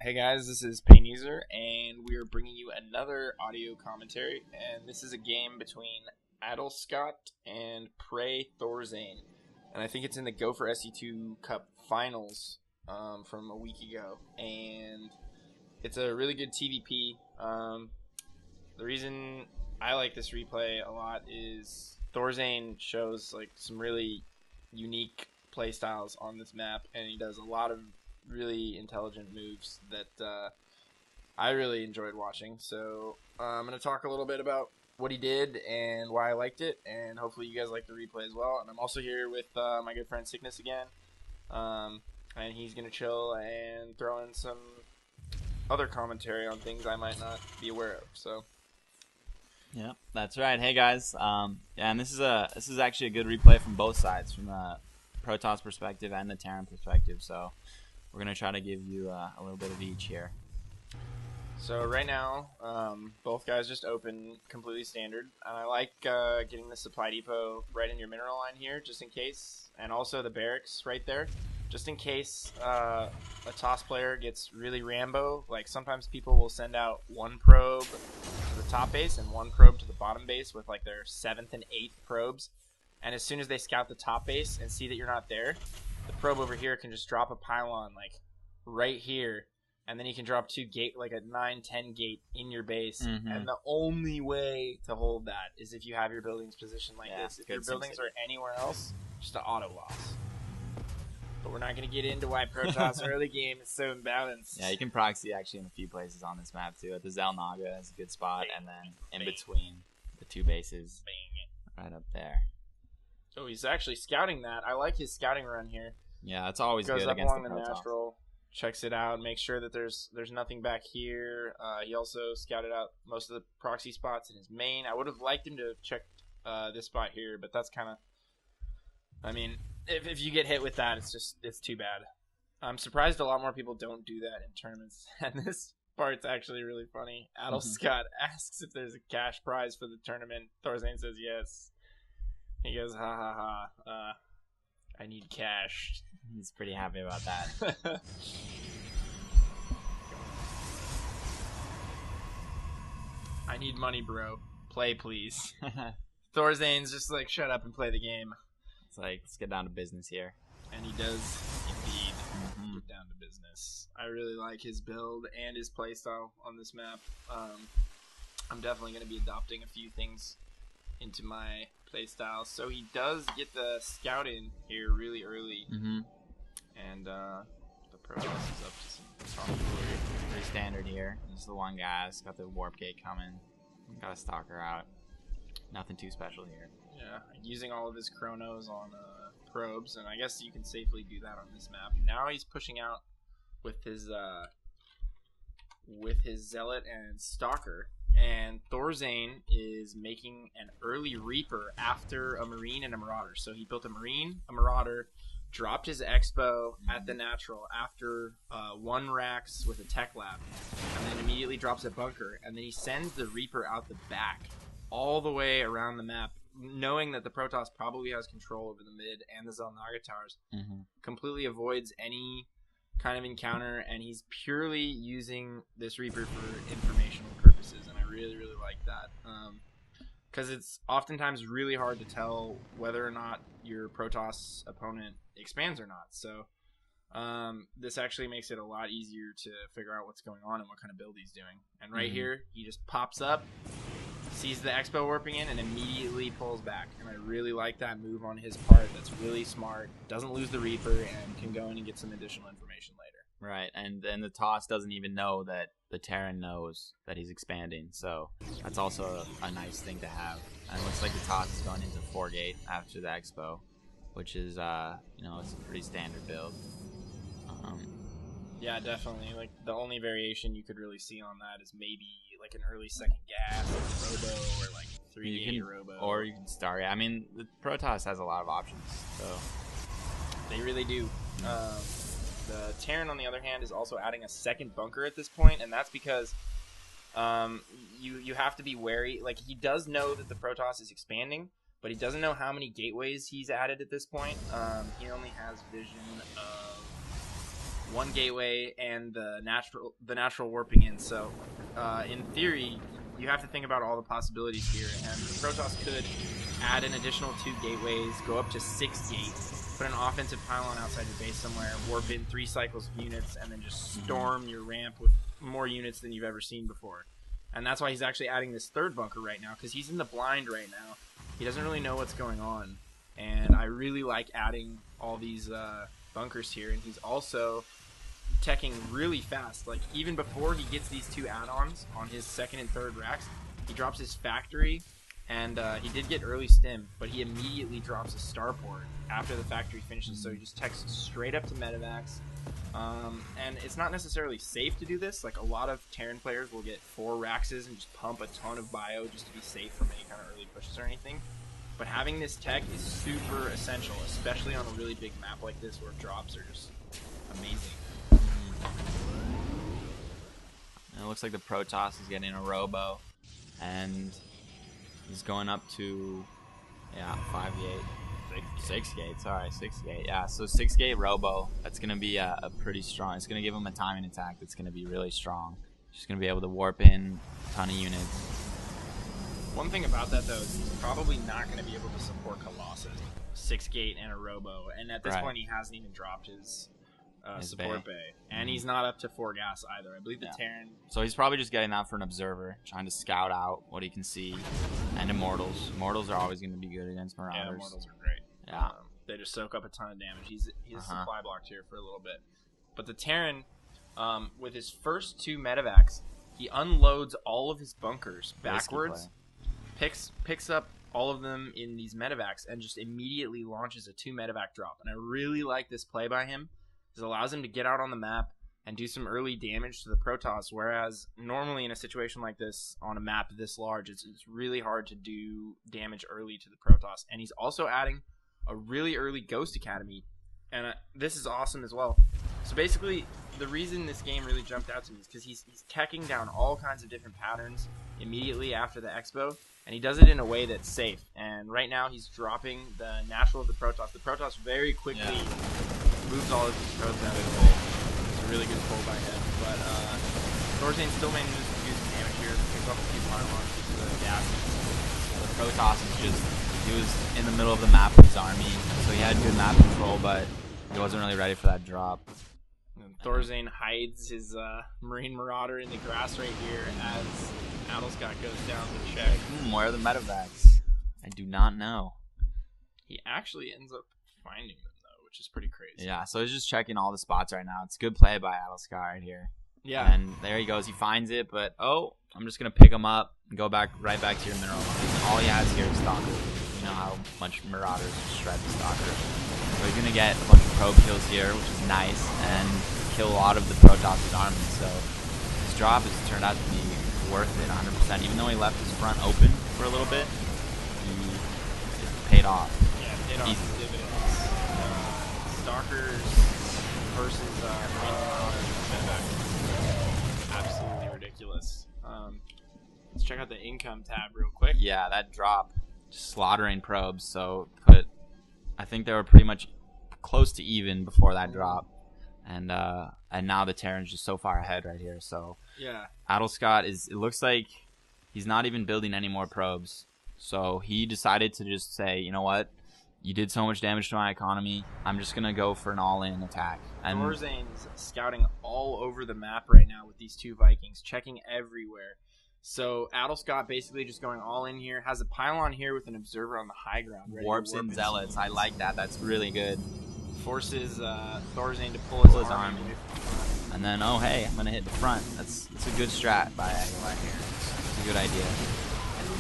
Hey guys, this is PainUser, and we are bringing you another audio commentary, and this is a game between Adelscott and Thorzain, and I think it's in the Go for SE2 Cup Finals from a week ago, and it's a really good TVP. The reason I like this replay a lot is Thorzain shows like some really unique play styles on this map, and he does a lot of really intelligent moves that I really enjoyed watching. So I'm going to talk a little bit about what he did and why I liked it, and hopefully you guys like the replay as well. And I'm also here with my good friend Syckness again, and he's going to chill and throw in some other commentary on things I might not be aware of. So yeah, that's right. Hey guys, and this is actually a good replay from both sides, from the Protoss perspective and the Terran perspective. So we're going to try to give you a little bit of each here. So right now, both guys just open completely standard. And I like getting the supply depot right in your mineral line here, just in case. And also the barracks right there, just in case a toss player gets really Rambo. Like sometimes people will send out one probe to the top base and one probe to the bottom base with like their 7th and 8th probes. And as soon as they scout the top base and see that you're not there, the probe over here can just drop a pylon like right here, and then you can drop two gate, like a 9-10 gate in your base. And the only way to hold that is if you have your buildings positioned like this. If your buildings are anywhere else, just an auto loss. But we're not going to get into why Protoss early game is so imbalanced. Yeah, you can proxy actually in a few places on this map too. At the Zelnaga is a good spot, and then in between the two bases, right up there. Oh, he's actually scouting that. I like his scouting run here. Yeah, that's always Goes good up against along the the Protoss. natural, checks it out, makes sure that there's nothing back here. He also scouted out most of the proxy spots in his main. I would have liked him to have checked this spot here, but that's kind of, I mean, if you get hit with that, it's too bad. I'm surprised a lot more people don't do that in tournaments, and this part's actually really funny. Adelscott asks if there's a cash prize for the tournament. Thorzain says yes. He goes, ha ha ha, I need cash. He's pretty happy about that. I need money, bro. Play, please. Thorzain's just like, shut up and play the game. It's like, let's get down to business here. And he does, indeed, get down to business. I really like his build and his playstyle on this map. I'm definitely going to be adopting a few things into my playstyle. So he does get the scout in here really early. And the Protoss is up to some tomfoolery. Pretty standard here. Just the one guy's got the warp gate coming. Got a stalker out. Nothing too special here. Yeah, using all of his chronos on probes, and I guess you can safely do that on this map. Now he's pushing out with his zealot and stalker, and Thorzain is making an early Reaper after a Marine and a Marauder. So he built a Marine, a Marauder, dropped his Expo at the natural after one Rax with a tech lab, and then immediately drops a bunker, and then he sends the Reaper out the back all the way around the map, knowing that the Protoss probably has control over the mid and the Zelnaga towers. Completely avoids any kind of encounter, and he's purely using this Reaper for informational purposes, and I really, really like that. Because it's oftentimes really hard to tell whether or not your Protoss opponent expands or not. So this actually makes it a lot easier to figure out what's going on and what kind of build he's doing. And right here, he just pops up, sees the Expo warping in, and immediately pulls back. And I really like that move on his part. That's really smart. Doesn't lose the Reaper and can go in and get some additional information later. Right, and the Toss doesn't even know that the Terran knows that he's expanding, so that's also a nice thing to have. And it looks like the Toss is going into 4-gate after the Expo, which is, it's a pretty standard build. Yeah, definitely. Like, the only variation you could really see on that is maybe like an early second gas, like Robo, or like 3-gate Robo. Or you can start. I mean, the Protoss has a lot of options, so they really do. The Terran, on the other hand, is also adding a second bunker at this point, and that's because you have to be wary. Like, he does know that the Protoss is expanding, but he doesn't know how many gateways he's added at this point. He only has vision of 1 gateway, and the natural warping in. So, in theory, you have to think about all the possibilities here. And the Protoss could add an additional 2 gateways, go up to 6 gates, put an offensive pylon outside your base somewhere, warp in 3 cycles of units, and then just storm your ramp with more units than you've ever seen before. And that's why he's actually adding this 3rd bunker right now, because he's in the blind right now. He doesn't really know what's going on. And I really like adding all these bunkers here. And he's also teching really fast. Like, even before he gets these 2 add-ons on his 2nd and 3rd racks, he drops his factory. And he did get early stim, but he immediately drops a starport after the factory finishes. So he just techs straight up to medevacs. And it's not necessarily safe to do this. Like, a lot of Terran players will get 4 Raxes and just pump a ton of bio just to be safe from any kind of early pushes or anything. But having this tech is super essential, especially on a really big map like this where drops are just amazing. And it looks like the Protoss is getting a robo, and he's going up to 5 gate. 6 gate, sorry, 6 gate. Yeah, so 6 gate robo. That's gonna be a pretty strong. It's gonna give him a timing attack that's gonna be really strong. Just gonna be able to warp in a ton of units. One thing about that though is he's probably not gonna be able to support Colossus, 6 gate and a robo. And at this point, he hasn't even dropped his support bay. And he's not up to 4 gas either. I believe the Terran. So he's probably just getting that for an observer, trying to scout out what he can see. And Immortals. Immortals are always going to be good against Marauders. Yeah, Immortals are great. Yeah. They just soak up a ton of damage. He's supply blocked here for a little bit. But the Terran, with his first 2 medevacs, he unloads all of his bunkers backwards, picks up all of them in these medevacs, and just immediately launches a 2 medevac drop. And I really like this play by him. It allows him to get out on the map and do some early damage to the Protoss, whereas normally in a situation like this, on a map this large, it's really hard to do damage early to the Protoss. And he's also adding a really early Ghost Academy, and this is awesome as well. So basically, the reason this game really jumped out to me is because he's teching down all kinds of different patterns immediately after the Expo, and he does it in a way that's safe. And right now, he's dropping the natural of the Protoss. The Protoss very quickly moves all of his probes out of the way. It's a really good pull by him. But Thorzain still manages to do some damage here, picks up a few pylons, gets the gas. The Protoss is he was in the middle of the map with his army, so he had good map control, but he wasn't really ready for that drop. And Thorzain hides his Marine Marauder in the grass right here as Adelscott goes down to check. Where are the medevacs? I do not know. He actually ends up finding them, which is pretty crazy. Yeah, so he's just checking all the spots right now. It's a good play by Adelscott right here. Yeah. And there he goes. He finds it, but I'm just going to pick him up and go right back to your mineral line. All he has here is Stalker. You know how much Marauders shred the Stalker. So he's going to get a bunch of probe kills here, which is nice, and kill a lot of the Protoss' army. So his drop has turned out to be worth it 100%. Even though he left his front open for a little bit, it paid off. Yeah, it paid off the dividends. Stalkers versus absolutely ridiculous. Let's check out the income tab real quick. Yeah, that drop, just slaughtering probes. So I think they were pretty much close to even before that drop, and now the Terran's just so far ahead right here. So yeah, Adelscott it looks like he's not even building any more probes. So he decided to just say, you know what? You did so much damage to my economy. I'm just going to go for an all-in attack. And Thorzain's scouting all over the map right now with these 2 Vikings, checking everywhere. So Adelscott basically just going all in here. Has a pylon here with an observer on the high ground. Warps in Zealots. I like that. That's really good. Forces Thorzain to pull his army. And then, hey, I'm going to hit the front. That's a good strat by Aguilar here. It's a good idea.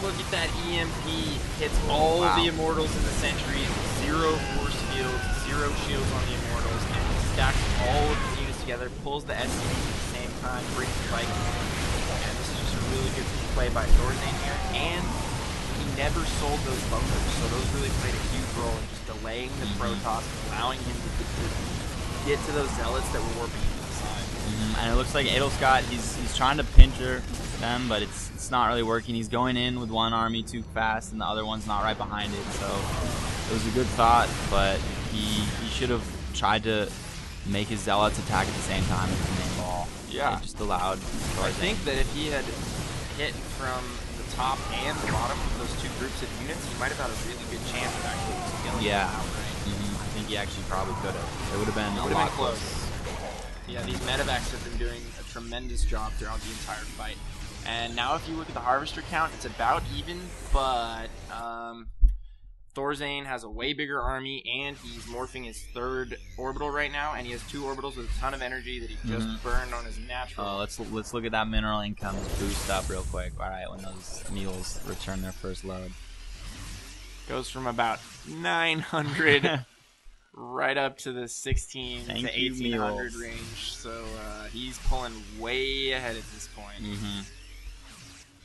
Look at that EMP, hits all of the Immortals in the Sentries, 0 force fields, 0 shields on the Immortals, and he stacks all of his units together, pulls the SCVs at the same time, brings the Vikings. And this is just a really good play by Thorzain here, and he never sold those bunkers, so those really played a huge role in just delaying the Protoss, allowing him to get to those Zealots that were warping into the side. And it looks like Adelscott, he's trying to pincher them, but it's not really working. He's going in with one army too fast, and the other one's not right behind it. So it was a good thought, but he should have tried to make his zealots attack at the same time as the main ball. Yeah. It just allowed Thorzain. I think that if he had hit from the top and the bottom of those two groups of units, he might have had a really good chance of actually killing them outright. I think he actually probably could have. It would have been a lot close. Yeah, these medevacs have been doing a tremendous job throughout the entire fight. And now if you look at the harvester count, it's about even, but Thorzain has a way bigger army, and he's morphing his third orbital right now, and he has 2 orbitals with a ton of energy that he just burned on his natural. Let's look at that mineral income boost up real quick. All right, when those mules return their first load. Goes from about 900 right up to the 16 to 1800 range. So he's pulling way ahead at this point.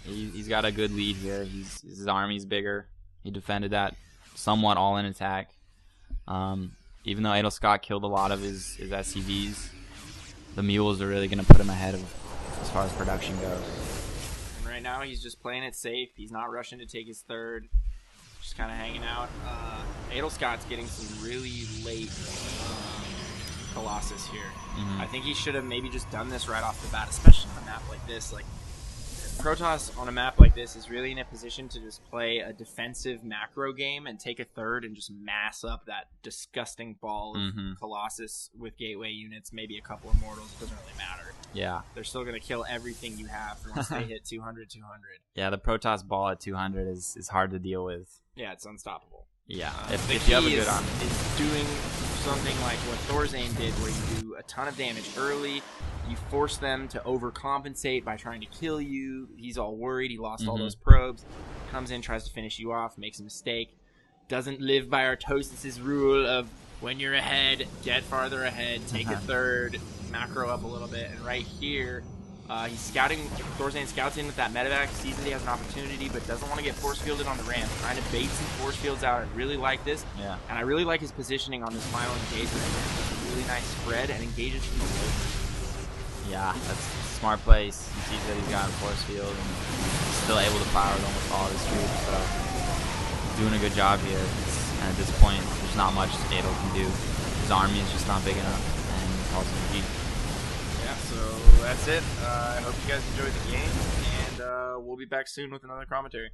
He's got a good lead here. His army's bigger. He defended that somewhat all in attack. Even though Adelscott killed a lot of his SCVs, the mules are really going to put him ahead of as far as production goes. And right now he's just playing it safe. He's not rushing to take his third. Just kind of hanging out. Adelscott's getting some really late Colossus here. I think he should have maybe just done this right off the bat, especially on a map like this. Like, Protoss on a map like this is really in a position to just play a defensive macro game and take a third and just mass up that disgusting ball of Colossus with gateway units, maybe a couple of mortals. It doesn't really matter. Yeah. They're still going to kill everything you have once they hit 200, 200. Yeah, the Protoss ball at 200 is hard to deal with. Yeah, it's unstoppable. Yeah, if you have a good army, is doing something like what Thorzain did, where you do a ton of damage early, you force them to overcompensate by trying to kill you. He's all worried. He lost all those probes. Comes in, tries to finish you off, makes a mistake. Doesn't live by Artosis' rule of when you're ahead, get farther ahead, take a third, macro up a little bit. And right here, he's scouting. Thorzain scouts in with that medevac, sees that he has an opportunity, but doesn't want to get force fielded on the ramp. Trying to bait some force fields out. I really like this. Yeah. And I really like his positioning on this final engagement. It's a really nice spread and engages from the low. Yeah, that's a smart place. He sees that he's got a force field and he's still able to fire with almost all of his troops. So he's doing a good job here. And at this point, there's not much Adel can do. His army is just not big enough, and he calls him a G. Yeah, so that's it. I hope you guys enjoyed the game, and we'll be back soon with another commentary.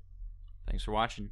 Thanks for watching.